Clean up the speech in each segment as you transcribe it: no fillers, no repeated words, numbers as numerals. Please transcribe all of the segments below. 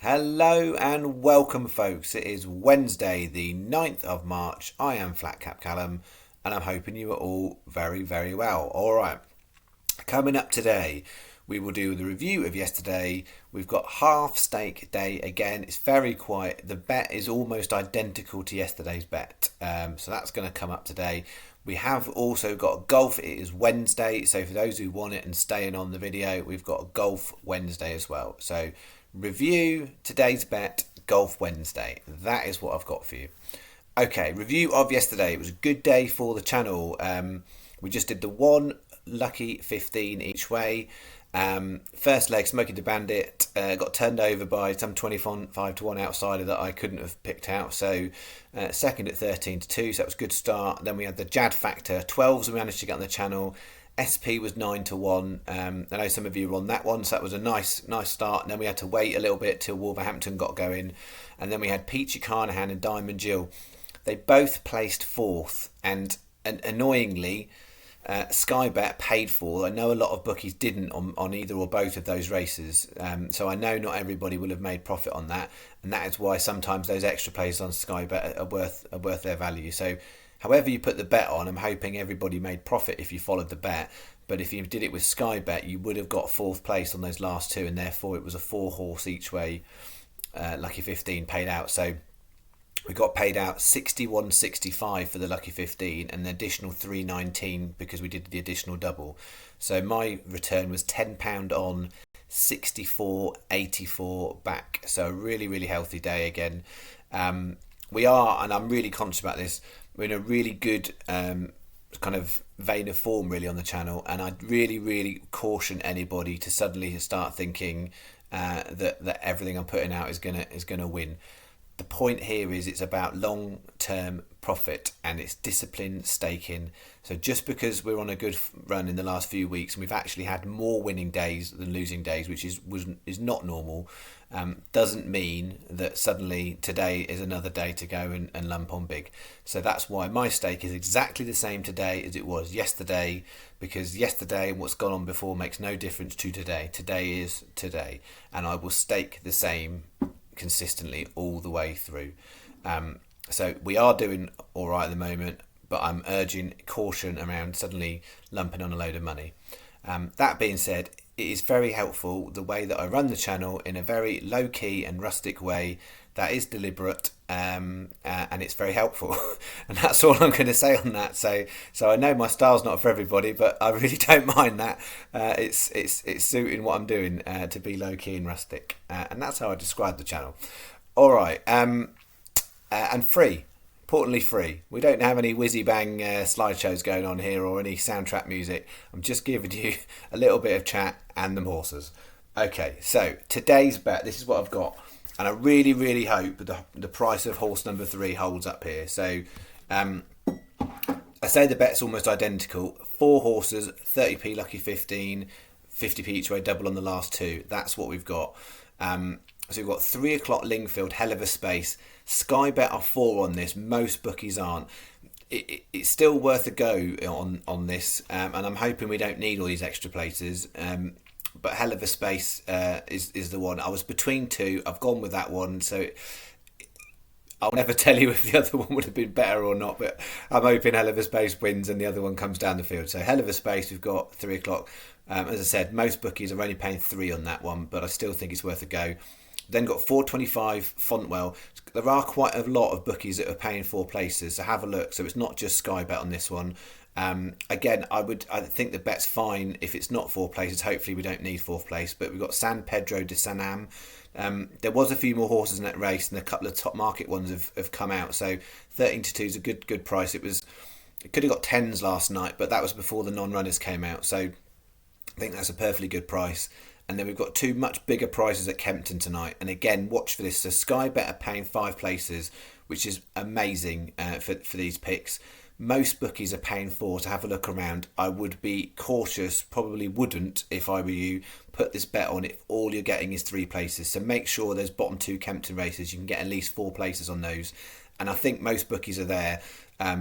Hello and welcome, folks. It is Wednesday, the 9th of March. I am Flat Cap Callum, and I'm hoping you are all very, very well. All right, coming up today, we will do the review of yesterday. We've got half stake day again. It's very quiet. The bet is almost identical to yesterday's bet, so that's going to come up today. We have also got golf. It is Wednesday, so for those who want it and staying on the video, we've got a golf Wednesday as well. So review today's bet, golf Wednesday. That is what I've got for you. Okay, review of yesterday. It was a good day for the channel. We just did the one lucky 15 each way. First leg, Smokey the Bandit, got turned over by some 25 to 1 outsider that I couldn't have picked out. So second at 13 to 2, so that was a good start. Then we had the Jad Factor 12s we managed to get on the channel. SP was 9 to 1. I know some of you were on that one, so that was a nice start. And then we had to wait a little bit till Wolverhampton got going. And then we had Peachy Carnahan and Diamond Jill. They both placed fourth, and annoyingly, Sky Bet paid for. I know a lot of bookies didn't on either or both of those races, so I know not everybody will have made profit on that, and that is why sometimes those extra plays on Sky Bet are worth their value. So however you put the bet on, I'm hoping everybody made profit if you followed the bet. But if you did it with Sky Bet, you would have got fourth place on those last two, and therefore it was a 4-horse each way lucky 15 paid out. So we got paid out 61.65 for the lucky 15 and an additional 3.19 because we did the additional double. So my return was £10 on, 64.84 back. So a really healthy day again. We are, and I'm really conscious about this, we're in a really good kind of vein of form really on the channel, and I'd really caution anybody to suddenly start thinking that everything I'm putting out is gonna win. The point here is it's about long-term profit and it's discipline staking. So just because we're on a good run in the last few weeks and we've actually had more winning days than losing days, which is not normal, doesn't mean that suddenly today is another day to go and lump on big. So that's why my stake is exactly the same today as it was yesterday, because yesterday and what's gone on before makes no difference to today. Today is today, and I will stake the same consistently all the way through. So we are doing all right at the moment, but I'm urging caution around suddenly lumping on a load of money. That being said, it is very helpful the way that I run the channel in a very low key and rustic way that is deliberate, and it's very helpful. And that's all I'm going to say on that. So I know my style's not for everybody, but I really don't mind that. It's suiting what I'm doing to be low key and rustic, and that's how I describe the channel. All right, and free. Importantly, free. We don't have any whizzy bang slideshows going on here or any soundtrack music. I'm just giving you a little bit of chat and the horses. Okay, so today's bet. This is what I've got. And I really hope the price of horse number 3 holds up here. So I say the bet's almost identical. 4 horses, 30p lucky 15, 50p each way, double on the last 2. That's what we've got. So we've got 3 o'clock Lingfield, hell of a space. Sky Bet are 4 on this. Most bookies aren't. It's still worth a go on this. And I'm hoping we don't need all these extra places. But hell of a space is the one. I was between 2. I've gone with that one, so I'll never tell you if the other one would have been better or not, but I'm hoping hell of a space wins and the other one comes down the field. So hell of a space, we've got 3 o'clock. As I said, most bookies are only paying 3 on that one, but I still think it's worth a go. Then got 4.25 Fontwell. There are quite a lot of bookies that are paying 4 places, so have a look. So it's not just Sky Bet on this one. Again, I think the bet's fine if it's not 4 places. Hopefully we don't need 4th place, but we've got San Pedro de Sanam. There was a few more horses in that race, and a couple of top market ones have come out. So 13 to 2 is a good price. It could have got 10s last night, but that was before the non-runners came out. So I think that's a perfectly good price. And then we've got 2 much bigger prices at Kempton tonight. And again, watch for this. So Sky Bet are paying 5 places, which is amazing for these picks. Most bookies are paying 4. To have a look around, I would be cautious, probably wouldn't if I were you, put this bet on if all you're getting is 3 places. So make sure those bottom 2 Kempton races, you can get at least 4 places on those. And I think most bookies are there.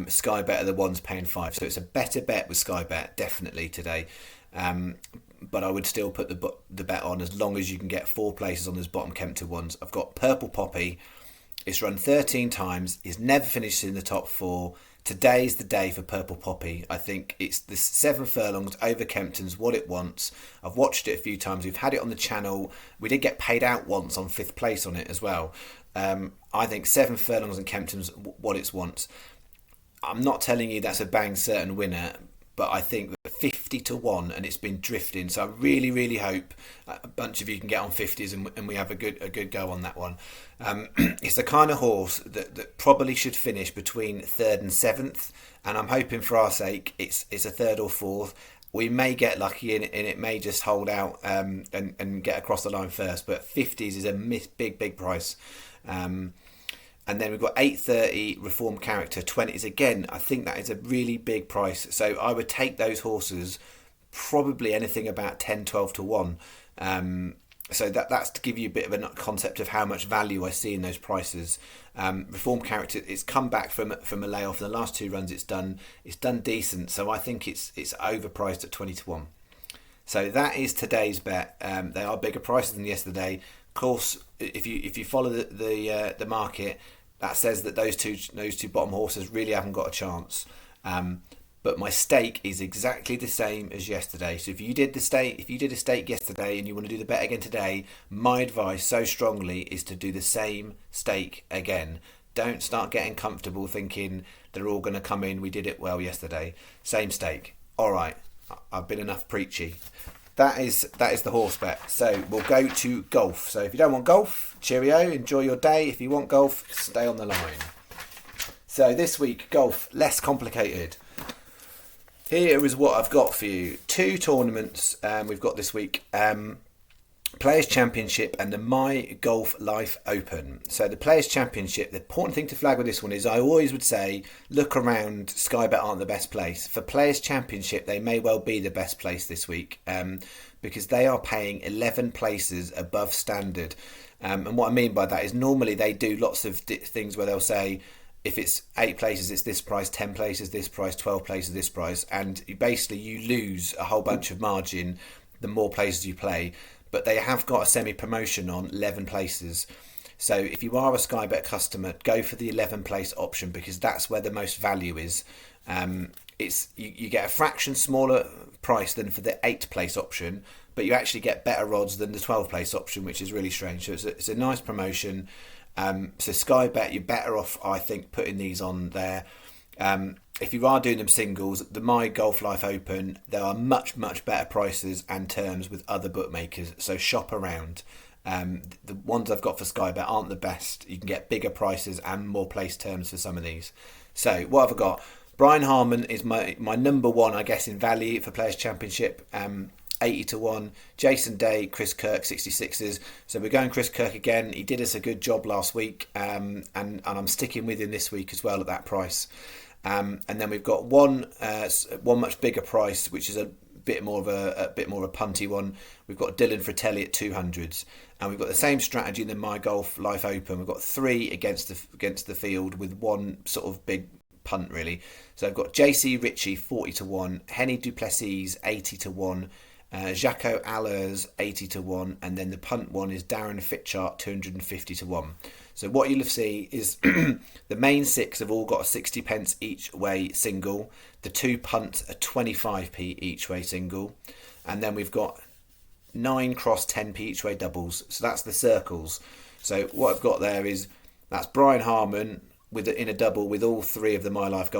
Sky Bet are the ones paying 5. So it's a better bet with Sky Bet, definitely today. but I would still put the bet on as long as you can get 4 places on those bottom Kempton ones. I've got Purple Poppy. It's run 13 times. It's never finished in the top 4. Today's the day for Purple Poppy. I think it's the 7 furlongs over Kempton's what it wants. I've watched it a few times. We've had it on the channel. We did get paid out once on 5th place on it as well. I think 7 furlongs and Kempton's what it wants. I'm not telling you that's a bang certain winner, but I think 50 to 1 and it's been drifting. So I really, really hope a bunch of you can get on 50s and we have a good go on that one. It's the kind of horse that probably should finish between 3rd and 7th, and I'm hoping for our sake it's a 3rd or 4th. We may get lucky and it may just hold out and get across the line first, but 50s is a big price. And then we've got 8:30 Reformed Character, 20s again. I think that is a really big price. So I would take those horses probably anything about 10, 12 to 1. So that's to give you a bit of a concept of how much value I see in those prices. Reformed Character, it's come back from a layoff. In the last 2 runs it's done decent. So I think it's overpriced at 20 to 1. So that is today's bet. They are bigger prices than yesterday. Of course, if you follow the market, that says that those two bottom horses really haven't got a chance. But my stake is exactly the same as yesterday. So if you did a stake yesterday and you want to do the bet again today, my advice so strongly is to do the same stake again. Don't start getting comfortable thinking they're all going to come in. We did it well yesterday. Same stake. All right, I've been enough preachy. That is the horse bet. So we'll go to golf. So if you don't want golf, cheerio, enjoy your day. If you want golf, stay on the line. So this week, golf, less complicated. Here is what I've got for you. 2 tournaments we've got this week. Players Championship and the Mygolflife Open. So the Players Championship, the important thing to flag with this one is I always would say look around. Sky Bet aren't the best place. For Players Championship, they may well be the best place this week because they are paying 11 places above standard. And what I mean by that is normally they do lots of things where they'll say if it's 8 places, it's this price, 10 places, this price, 12 places, this price. And you lose a whole bunch of margin the more places you play. But they have got a semi-promotion on 11 places. So if you are a Sky Bet customer, go for the 11 place option because that's where the most value is. You get a fraction smaller price than for the 8 place option, but you actually get better odds than the 12 place option, which is really strange. So it's a nice promotion. So Sky Bet, you're better off, I think, putting these on there. If you are doing them singles, the Mygolflife Open, there are much better prices and terms with other bookmakers, so shop around. The ones I've got for Sky Bet aren't the best. You can get bigger prices and more place terms for some of these. So what have I got? Brian Harman is my number 1, I guess, in value for Players Championship, 80 to 1. Jason Day, Chris Kirk, 66s. So we're going Chris Kirk again. He did us a good job last week, and I'm sticking with him this week as well at that price. And then we've got one much bigger price, which is a bit more of a punty one. We've got Dylan Fratelli at 200s, and we've got the same strategy in the Mygolflife Open. We've got 3 against the field with one sort of big punt really. So I've got JC Ritchie 40 to 1, Henny Duplessis 80 to 1, Jaco Allers 80 to 1, and then the punt one is Darren Fitchart 250 to 1. So what you'll see is the main 6 have all got a 60 pence each way single. The 2 punts are 25p each way single. And then we've got 9 cross 10p each way doubles. So that's the circles. So what I've got there is that's Brian Harman in a double with all 3 of the Mygolflife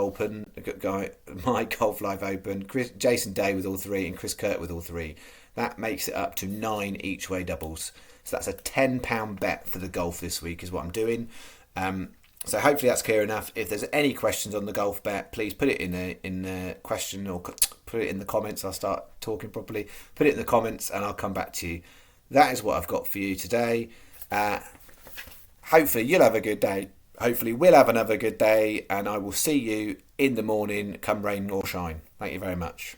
Open, Jason Day with all 3 and Chris Kirk with all 3. That makes it up to 9 each way doubles. So that's a £10 bet for the golf this week is what I'm doing. So hopefully that's clear enough. If there's any questions on the golf bet, please put it in the question or put it in the comments. I'll start talking properly. Put it in the comments and I'll come back to you. That is what I've got for you today. Hopefully you'll have a good day. Hopefully we'll have another good day, and I will see you in the morning, come rain or shine. Thank you very much.